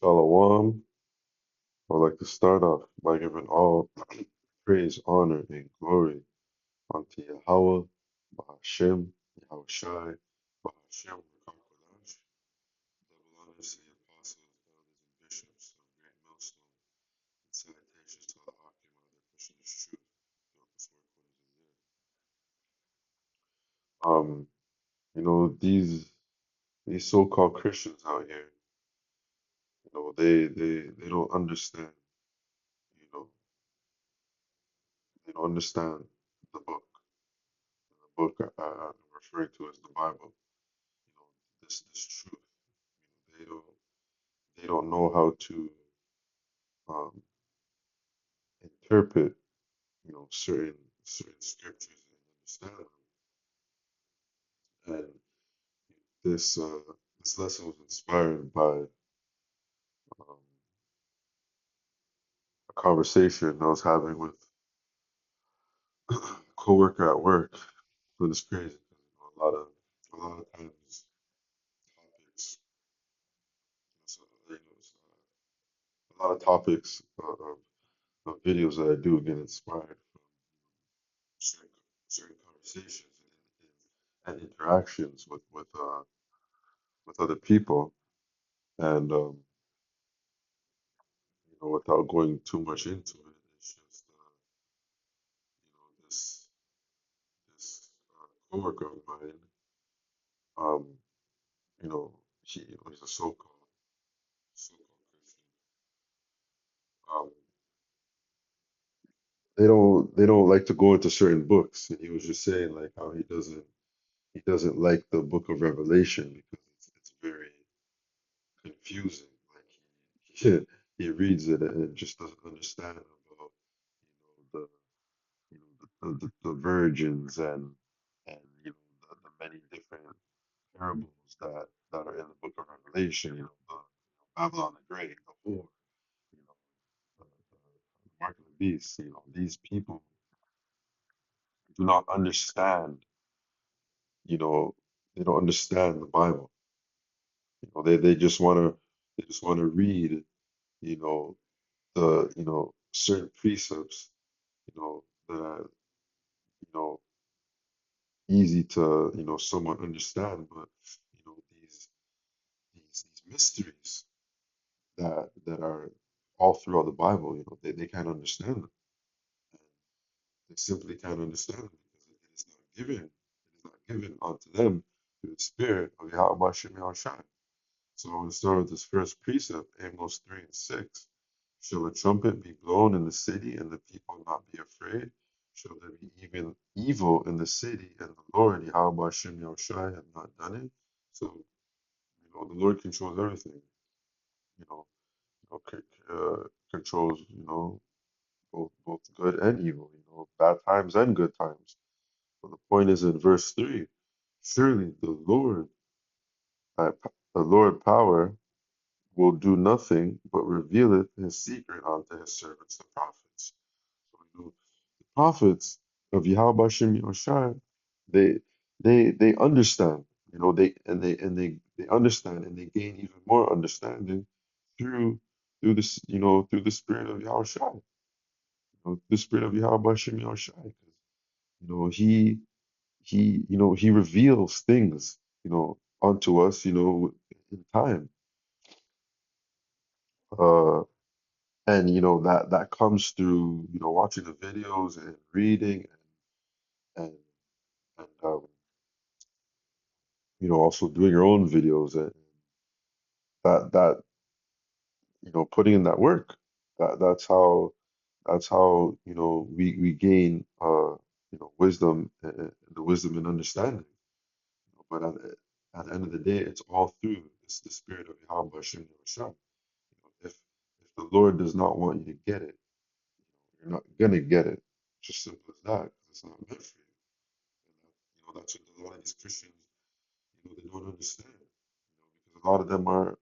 Shalom. I'd like to start off by giving all praise, honor, and glory unto Yahweh, Bahashem, Yahweh Shai, Bahashem, Rakakwadash. Double honors to the apostles, elders, and bishops of Great Millstone, and salutations to the Akim of their pushing this truth throughout this work what is in there. These so-called Christians out here, they don't understand, you know, they don't understand the book. The book I'm referring to as the Bible. This truth. They don't know how to um, interpret certain scriptures and understand them. And this lesson was inspired by a conversation I was having with a coworker at work. It was crazy. A lot of times topics. So, a lot of topics of videos that I do get inspired from certain certain conversations and interactions with other people, and without going too much into it, it's just this coworker of mine, um, he's a so-called Christian. Um, they don't like to go into certain books, and he was just saying like how he doesn't like the Book of Revelation because it's very confusing. Like he he reads it and just doesn't understand about the the virgins and the many different parables that are in the Book of Revelation. Babylon the Great, the whore, the mark of the beast. These people do not understand. You know, they don't understand the Bible. They just want to read. You know certain precepts. That are you know easy to somewhat understand, but these mysteries that are all throughout the Bible, they can't understand them. And they simply can't understand them because it is not given. It is not given unto them through the Spirit of Yahweh Shem Yahushua. So I'm going to start with this first precept, Amos 3 and 6. Shall a trumpet be blown in the city and the people not be afraid? Shall there be even evil in the city and the Lord Yahweh Shem Yahushua have not done it? So, the Lord controls everything. You know, controls, both good and evil, bad times and good times. But the point is in verse 3, surely the Lord power will do nothing but revealeth his secret unto his servants, the prophets. So, the prophets of Yahweh Shem Yahushua, they they understand, they understand and they gain even more understanding through through the spirit of Yahushua, the spirit of Yahweh Shem Yahushua. 'Cause, he reveals things, unto us, in time. Uh, and that comes through watching the videos and reading and and also doing your own videos and that putting in that work. That's how we gain wisdom, the wisdom and understanding. But at the end of the day, it's all through the spirit of Yahweh Shem Yahshua. If the Lord does not want you to get it, you're not gonna get it. Just simple as that, 'cause it's not meant for you. And that's what a lot of these Christians, they don't understand. Because a lot of them are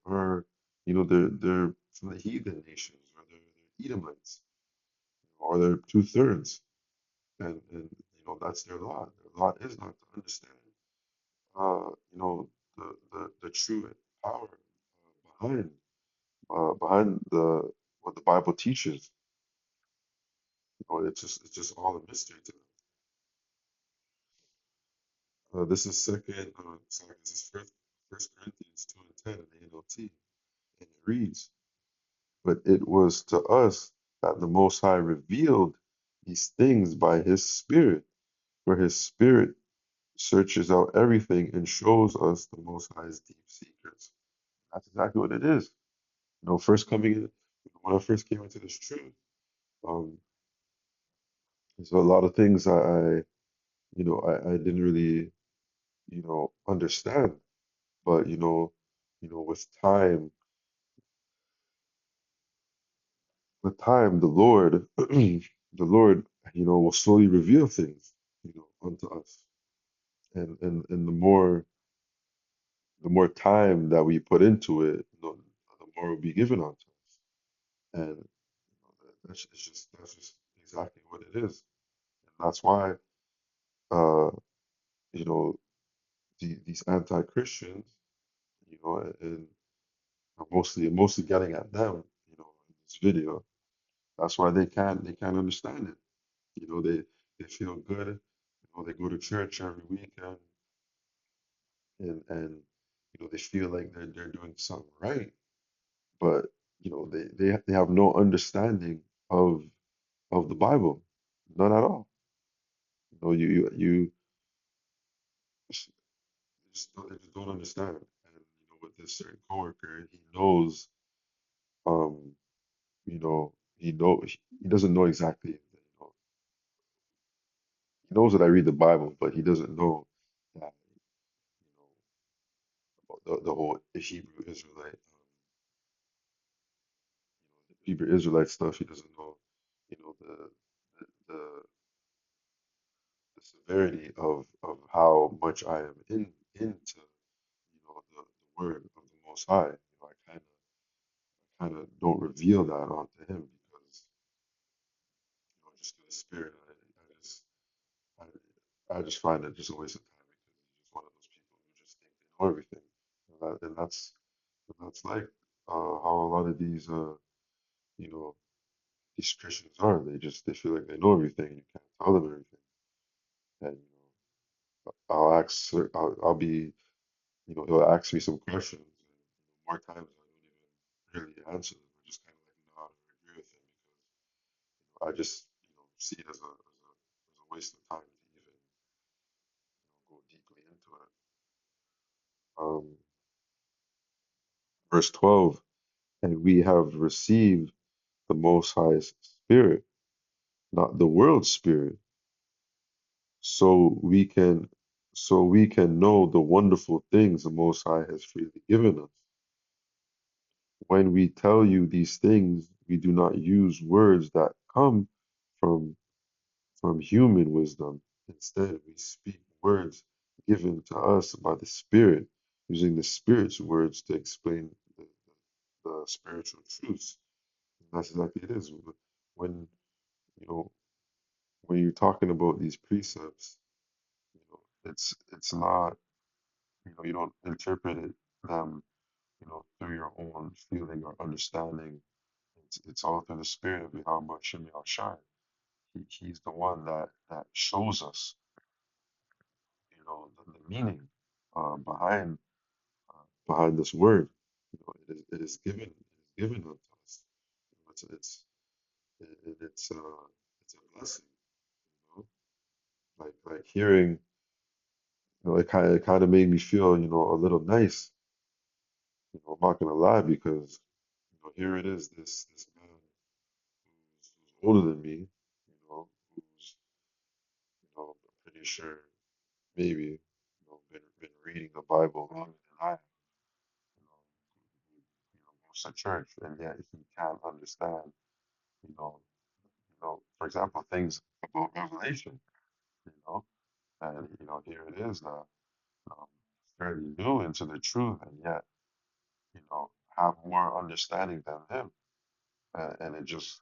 they're from the heathen nations, or they're Edomites, or they're two-thirds, and that's their lot. Their lot is not to understand, uh, you know, the true power behind behind the what the Bible teaches. It's just all a mystery to them. This is this is First Corinthians 2:10 in the NLT, and it reads, "But it was to us that the Most High revealed these things by His Spirit, for His Spirit searches out everything and shows us the Most High's deep secrets." That's exactly what it is. First coming in, when I first came into this truth, um, there's a lot of things I didn't really, understand. But with time, the Lord, the Lord, will slowly reveal things, unto us. And the more time that we put into it, the more will be given unto us. And that's just exactly what it is. And that's why, uh, you know, these anti-Christians, and I'm mostly getting at them, in this video. That's why they can't understand it. They feel good. They go to church every weekend, and they feel like they're doing something right, but they have no understanding of the Bible, none at all. You they just don't understand. And with this certain coworker, he knows, um, he doesn't know exactly. He knows that I read the Bible, but he doesn't know that the whole Hebrew Israelite stuff. He doesn't know, the the severity of how much I am into the word of the Most High. I kind of don't reveal that onto him because just through the Spirit, I just find it just a waste of time because he's just one of those people who just think they know everything, and that's like how a lot of you know these Christians are. They feel like they know everything. You can't tell them everything, and I'll be he'll ask me some questions, and more times I don't even really answer them. I just kind of like nod or agree with him because I just see it as a waste of time to even go deeply into it. Verse 12, and we have received the Most High's Spirit, not the world's spirit, so we can know the wonderful things the Most High has freely given us. When we tell you these things, we do not use words that come from human wisdom. Instead, we speak words given to us by the Spirit, using the Spirit's words to explain the spiritual truths. That's exactly it is. When you know when you're talking about these precepts, it's not you don't interpret it them through your own feeling or understanding. It's all through the Spirit of Yahweh Shem Shai. He's the one that shows us the meaning behind this word. It is given unto us. It's a blessing. You like hearing. It kind of made me feel a little nice. I'm not gonna lie because here it is, this man who's older than me, who's I'm pretty sure maybe been reading the Bible longer than I have, goes to church, and yet he can't understand, for example, things about Revelation, you know, and here it is now, um, fairly new into the truth, and yet have more understanding than him, and it just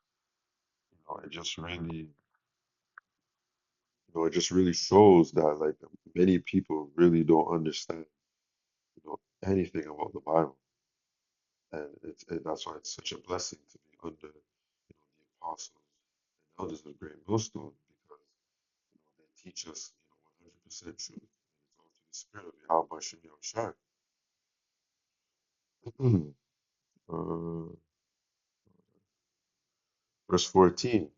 really shows that like many people really don't understand anything about the Bible. And that's why it's such a blessing to be under, the apostles and elders of Great Millstone, because they teach us, 100% truth. And it's all through the Spirit of Yahweh Shem Shai. uh, verse 14.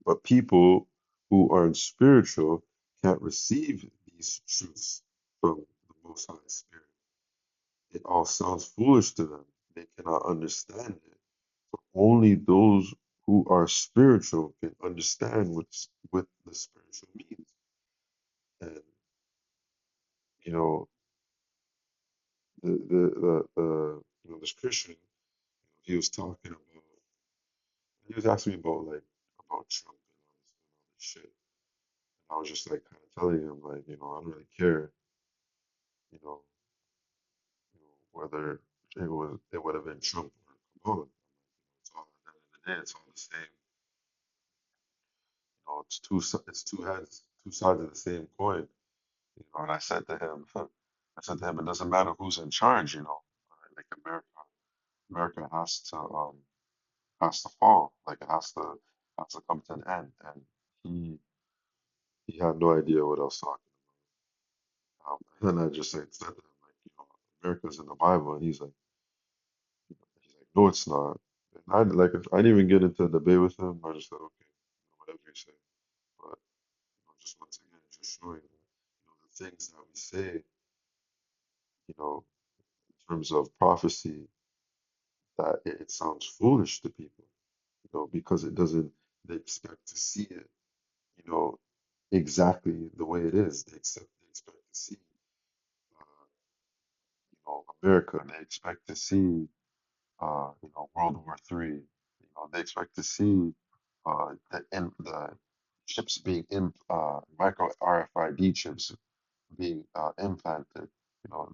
But people who aren't spiritual can't receive these truths from the Most High Spirit. It all sounds foolish to them. They cannot understand it. So only those who are spiritual can understand what the spiritual means. And you know, this Christian, he was talking about, he was asking me about about Trump and all this shit. And I was just like kind of telling him like, I don't really care, you know, whether it would have been Trump or Kamala. It's all at the end of the day, it's all the same. It's it's two heads, two sides of the same coin. And I said to him, it doesn't matter who's in charge. Like America has to fall. Like it has to come to an end. And he he had no idea what I was talking about. And I just said to him like, America's in the Bible, and he's like, no, it's not. And I didn't even get into a debate with him. I just said, okay, whatever you say. But just once again, just showing the things that we say, you know, in terms of prophecy, that it sounds foolish to people, because it doesn't. They expect to see it, you know, exactly the way it is. They expect to see, America. They expect to see, World War III. They expect to see the chips being micro RFID chips being implanted. You know,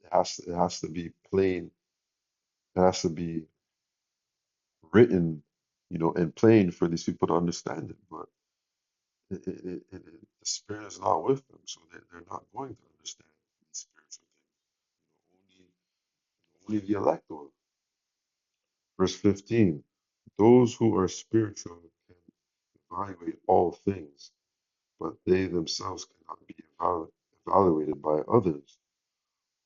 it has to be plain. It has to be written, in plain for these people to understand it. But the spirit is not with them, so they're not going to understand these spiritual things. Only the elect will. Verse 15. Those who are spiritual can evaluate all things, but they themselves cannot be evaluated by others.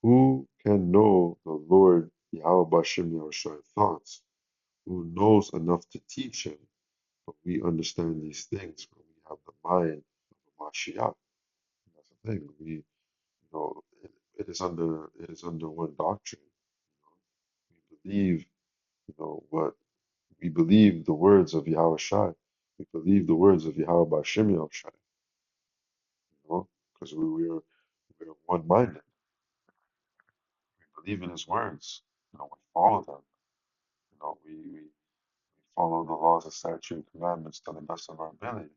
Who can know the Lord Yahweh Bashem Yahushua thoughts? Who knows enough to teach him? But we understand these things, for we have the mind of a Mashiach. That's the thing. It is under one doctrine. We believe, what we believe the words of Yahweh Shai. We believe the words of Yahweh Bashem Yahushua, because we're one-minded. We believe in his words. We follow them. We follow the laws and statutes and commandments to the best of our ability.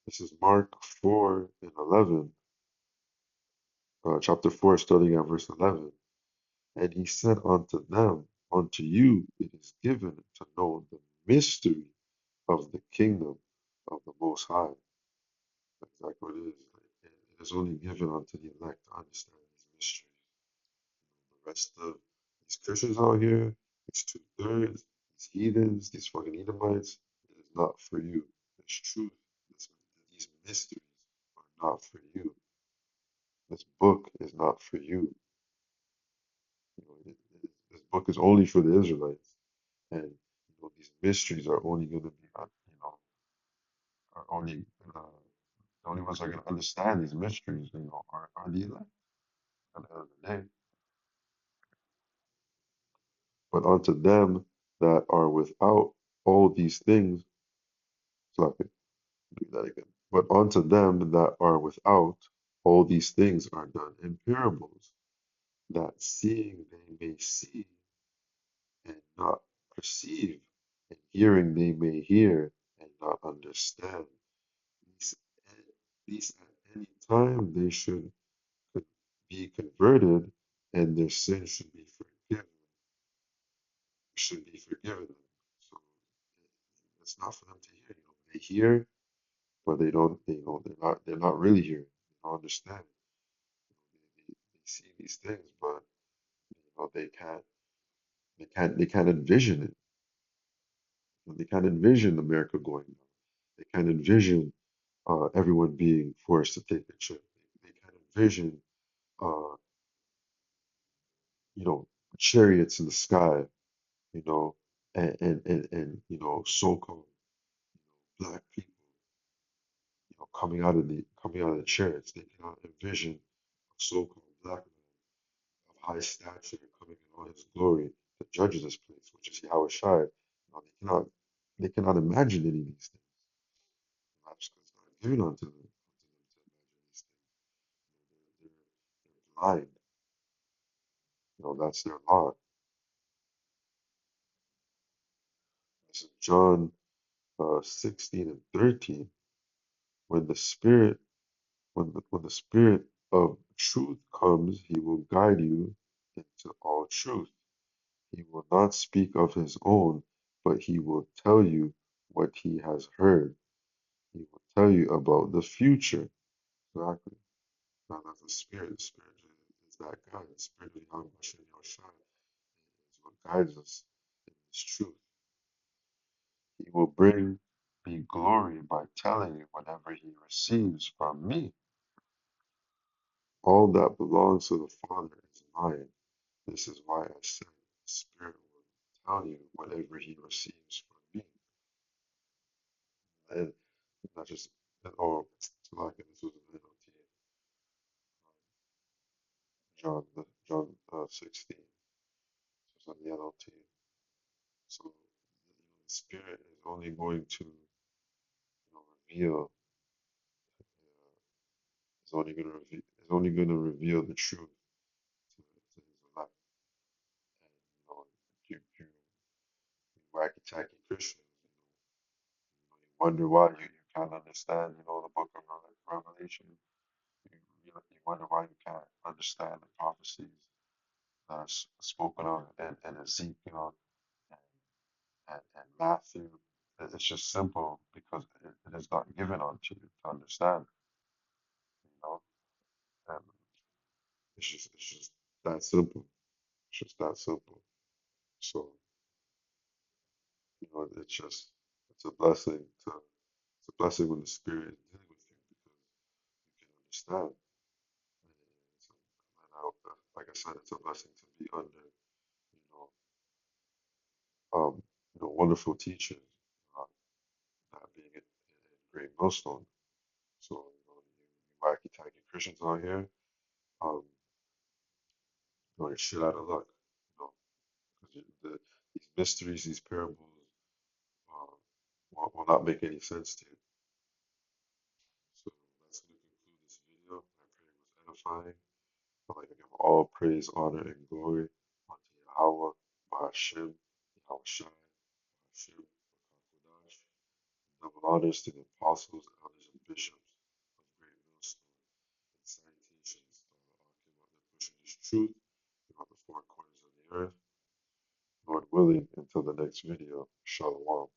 This is Mark 4 and 11, chapter 4, starting at verse 11. And he said unto them, unto you it is given to know the mystery of the kingdom of the Most High. That's exactly what it is. It is only given unto the elect to understand these mysteries. The rest of these Christians out here, these two-thirds, these heathens, these fucking Edomites, it is not for you. This truth, these mysteries are not for you. This book is not for you. This book is only for the Israelites. And these mysteries are only going to be, are only the only ones that are going to understand these mysteries, are the elect at the end of the day. But unto them that are without all these things, so I could do that again. But unto them that are without, all these things are done in parables, that seeing they may see and not perceive, and hearing they may hear and not understand. These, these at any time they should be converted, and their sins should be forgiven them. So it's not for them to hear. They hear, but they don't. They're not really hearing. They don't understand. They see these things, but they can't envision it. They can't envision America going down. They can't envision everyone being forced to take a trip. They can't envision uh, you know, chariots in the sky, you know, and so-called black people, coming out of the chariots. They cannot envision a so-called black man of high stature coming in all his glory to judge this place, which is Yahweh Shai. They cannot imagine any of these things. Perhaps because it's not given unto them to imagine these things. They're blind. That's their lot. This is John 16 and 13. When the Spirit, when the Spirit of truth comes, he will guide you into all truth. He will not speak of his own, but he will tell you what he has heard. He will tell you about the future. Exactly. Now that's the Spirit. The Spirit is that guide. The Spirit of Yahweh Hashem Yahushua is what guides us in this truth. He will bring me glory by telling you whatever he receives from me. All that belongs to the Father is mine. This is why I said the Spirit will tell you whatever he receives from me. And not just, oh, like this was an NLT, John 16, so it's on the NLT. So the Spirit is only going to reveal, is only going to reveal the truth to his elect. And you wacky tacky Christians, you wonder why you can't understand, the book of Revelation. You wonder why you can't understand the prophecies that are spoken of in Ezekiel and Matthew. It's just simple because it is not given unto you to understand, you know, and it's just that simple. It's just that simple. So, it's a blessing it's a blessing when the Spirit is dealing with you because you can understand. And I hope that, like I said, it's a blessing to be under, you know, wonderful teachers, uh, that being a great millstone. So, you wacky tacky Christians out here, um, you're shit out of luck, you know, because these mysteries, these parables, uh, will not make any sense to you. So that's going to conclude this video. I pray it was edifying. I'd like to give all praise, honor, and glory unto Yahweh, Bahashem, Yahweh Shai, Bahashem, Kodash. Double honors to the apostles, elders, and bishops of Great Millstone, and salutations to all Akim out there pushing this truth throughout the four corners of the earth. Lord willing, until the next video, Shalom.